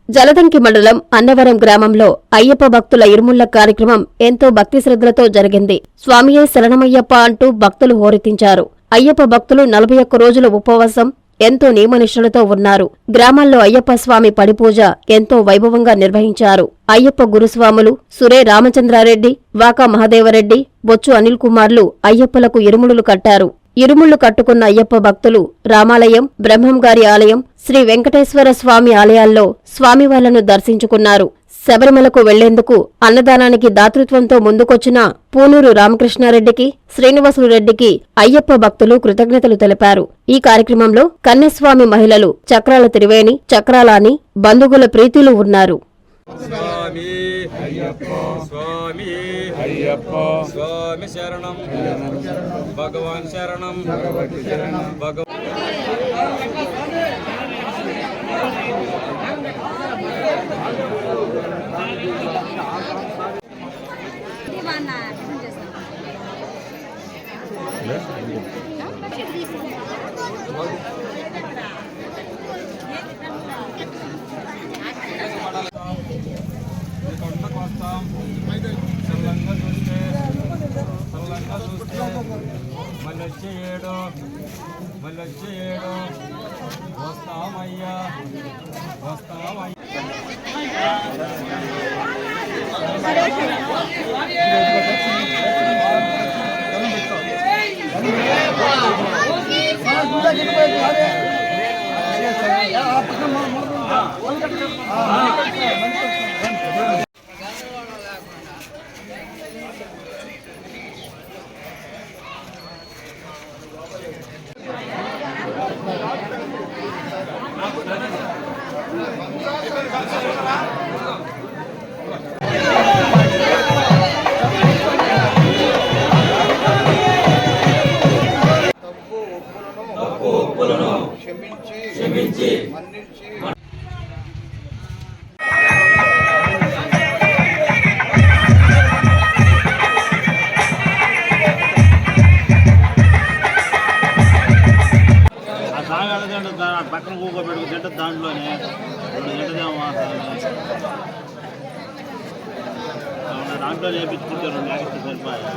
జలదంకి మండలం అన్నవరం గ్రామంలో అయ్యప్ప భక్తుల ఇరుముళ్ల కార్యక్రమం ఎంతో భక్తి శ్రద్ధలతో జరిగింది. స్వామియే శరణమయ్యప్ప అంటూ భక్తులు హోరెత్తించారు. అయ్యప్ప భక్తులు 41 రోజుల ఉపవాసం ఎంతో నియమనిష్టలతో ఉన్నారు. గ్రామాల్లో అయ్యప్ప స్వామి పడిపూజ ఎంతో వైభవంగా నిర్వహించారు. అయ్యప్ప గురుస్వాములు సురే రామచంద్రారెడ్డి, వాకా మహదేవరెడ్డి, బొచ్చు అనిల్ కుమార్లు అయ్యప్పలకు ఇరుముడులు కట్టారు. ఇరుముళ్లు కట్టుకున్న అయ్యప్ప భక్తులు రామాలయం, బ్రహ్మంగారి ఆలయం, శ్రీ వెంకటేశ్వర స్వామి ఆలయాల్లో స్వామివార్లను దర్శించుకున్నారు. శబరిమలకు వెళ్లేందుకు అన్నదానానికి దాతృత్వంతో ముందుకొచ్చిన పూనూరు రామకృష్ణారెడ్డికి, శ్రీనివాసులరెడ్డికి అయ్యప్ప భక్తులు కృతజ్ఞతలు తెలిపారు. ఈ కార్యక్రమంలో కన్యస్వామి మహిళలు చక్రాల త్రివేణి, చక్రాలాని, బంధుగుల ప్రీతులు ఉన్నారు. స్వామి అయ్యప్ప స్వామి అయ్యప్ప స్వామి శరణం భగవాన్ శరణం భగవతి శరణం మళ్ళొచ్చే ఏడు వస్తామయ్యా క్షమించి మన్నించి పక్కన కూకోబెట్టుకు తింటే దాంట్లోనే దాంట్లో వేపించుకుంటారు, సరిపోయా.